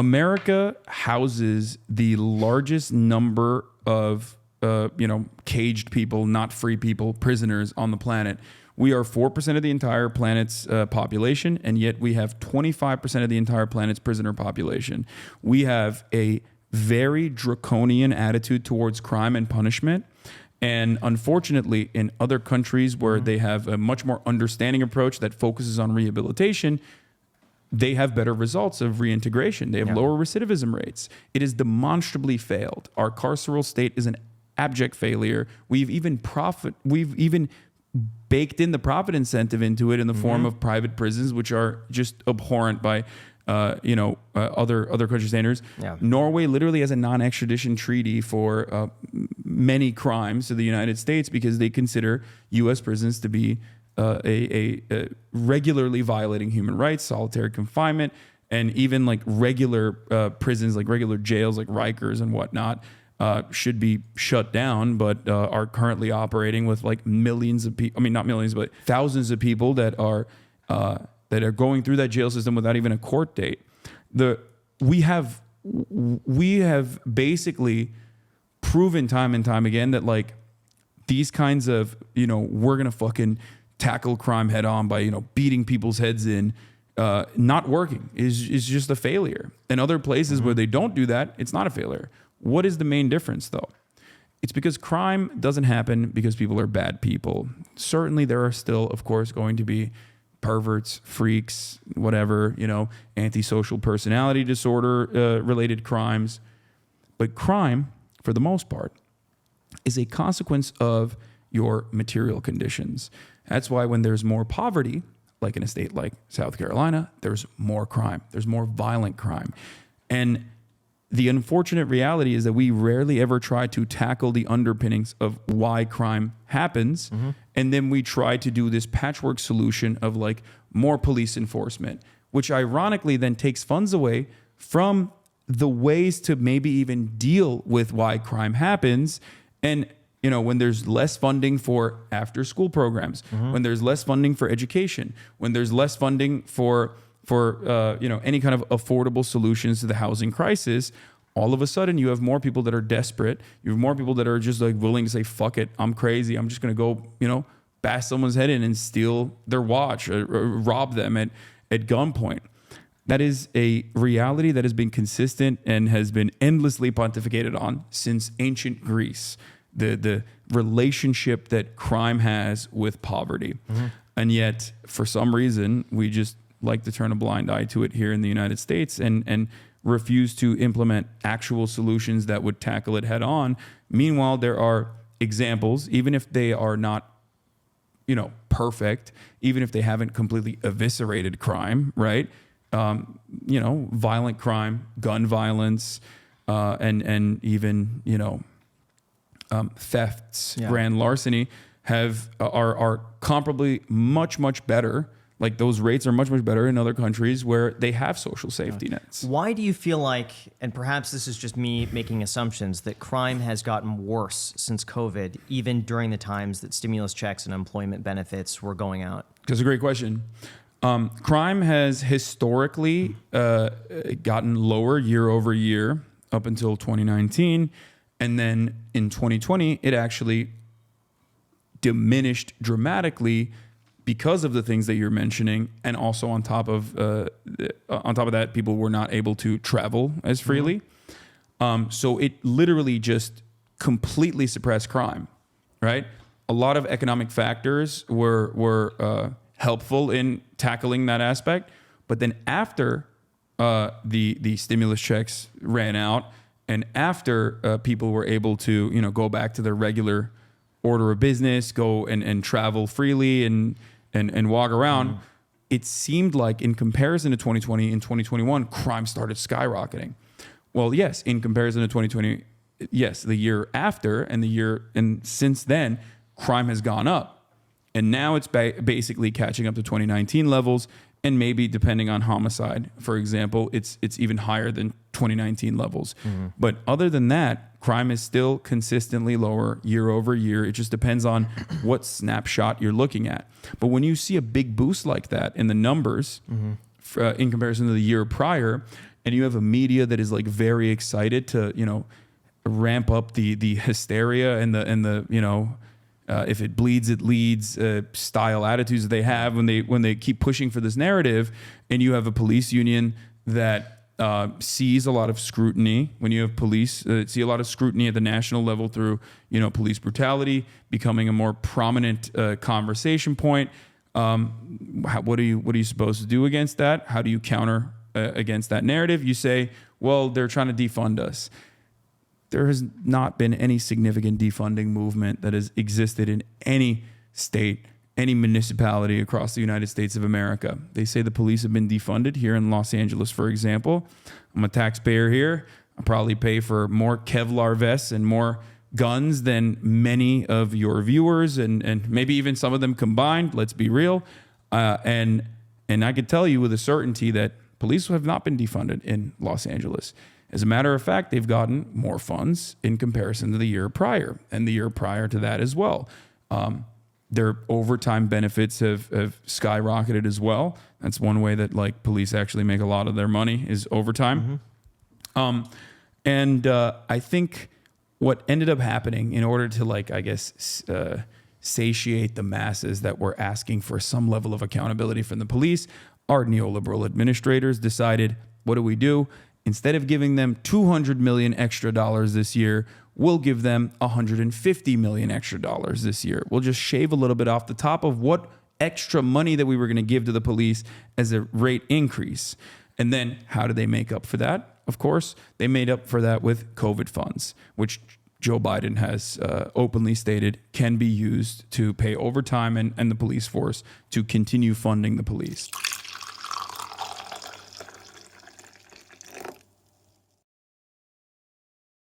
America houses the largest number of caged people, not free people, prisoners on the planet. We are 4% of the entire planet's population, and yet we have 25% of the entire planet's prisoner population. We have a very draconian attitude towards crime and punishment. And unfortunately, in other countries where they have a much more understanding approach that focuses on rehabilitation, they have better results of reintegration. They have lower recidivism rates. It has demonstrably failed. Our carceral state is an abject failure. We've even baked in the profit incentive into it in the form of private prisons, which are just abhorrent by other country standards. Yeah. Norway literally has a non-extradition treaty for many crimes to the United States because they consider U.S. prisons to be a regularly violating human rights, solitary confinement, and even like regular prisons, like regular jails, like Rikers and whatnot, should be shut down, but are currently operating with like millions of people. I mean, not millions, but thousands of people that are going through that jail system without even a court date. We have basically proven time and time again that like these kinds of we're gonna fucking tackle crime head on by beating people's heads in, not working is just a failure. In other places where they don't do that, it's not a failure. What is the main difference though? It's because crime doesn't happen because people are bad people. Certainly there are still, of course, going to be perverts, freaks, whatever, antisocial personality disorder related crimes. But crime, for the most part, is a consequence of your material conditions. That's why when there's more poverty, like in a state like South Carolina, there's more crime. There's more violent crime. And the unfortunate reality is that we rarely ever try to tackle the underpinnings of why crime happens. And then we try to do this patchwork solution of like more police enforcement, which ironically then takes funds away from the ways to maybe even deal with why crime happens. And when there's less funding for after school programs, when there's less funding for education, when there's less funding for any kind of affordable solutions to the housing crisis, all of a sudden you have more people that are desperate. You have more people that are just like willing to say, fuck it, I'm crazy. I'm just going to go, bash someone's head in and steal their watch or rob them at gunpoint. That is a reality that has been consistent and has been endlessly pontificated on since ancient Greece. The relationship that crime has with poverty. And yet, for some reason, we just like to turn a blind eye to it here in the United States and refuse to implement actual solutions that would tackle it head on. Meanwhile, there are examples, even if they are not, perfect, even if they haven't completely eviscerated crime, right? Violent crime, gun violence, and even, thefts, grand larceny are comparably much better. Like those rates are much better in other countries where they have social safety nets. Why do you feel like, and perhaps this is just me making assumptions, that crime has gotten worse since COVID, even during the times that stimulus checks and employment benefits were going out? That's a great question. Crime has historically gotten lower year over year up until 2019. And then in 2020, it actually diminished dramatically because of the things that you're mentioning, and also on top of that, people were not able to travel as freely. So it literally just completely suppressed crime, right? A lot of economic factors were helpful in tackling that aspect, but then after the stimulus checks ran out, and after people were able to go back to their regular order of business, go and travel freely and walk around, it seemed like in comparison to 2020 and 2021, crime started skyrocketing. Well, yes, in comparison to 2020, yes, the year after and since then, crime has gone up. And now it's basically catching up to 2019 levels, and maybe depending on homicide, for example, it's even higher than 2019 levels. But other than that, crime is still consistently lower year over year. It just depends on what snapshot you're looking at. But when you see a big boost like that in the numbers in comparison to the year prior, and you have a media that is like very excited to, ramp up the hysteria and the if it bleeds, it leads style attitudes that they have when they keep pushing for this narrative, and you have a police union that sees a lot of scrutiny. When you have police see a lot of scrutiny at the national level through police brutality becoming a more prominent conversation point. What are you supposed to do against that? How do you counter against that narrative? You say, well, they're trying to defund us. There has not been any significant defunding movement that has existed in any state, any municipality across the United States of America. They say the police have been defunded here in Los Angeles, for example. I'm a taxpayer here. I probably pay for more Kevlar vests and more guns than many of your viewers and maybe even some of them combined. Let's be real. And I could tell you with a certainty that police have not been defunded in Los Angeles. As a matter of fact, they've gotten more funds in comparison to the year prior and the year prior to that as well. Their overtime benefits have skyrocketed as well. That's one way that like police actually make a lot of their money is overtime. Mm-hmm. I think what ended up happening in order to satiate the masses that were asking for some level of accountability from the police, our neoliberal administrators decided, what do? Instead of giving them $200 million extra this year, we'll give them $150 million extra this year. We'll just shave a little bit off the top of what extra money that we were going to give to the police as a rate increase. And then how do they make up for that? Of course, they made up for that with COVID funds, which Joe Biden has openly stated can be used to pay overtime and the police force to continue funding the police.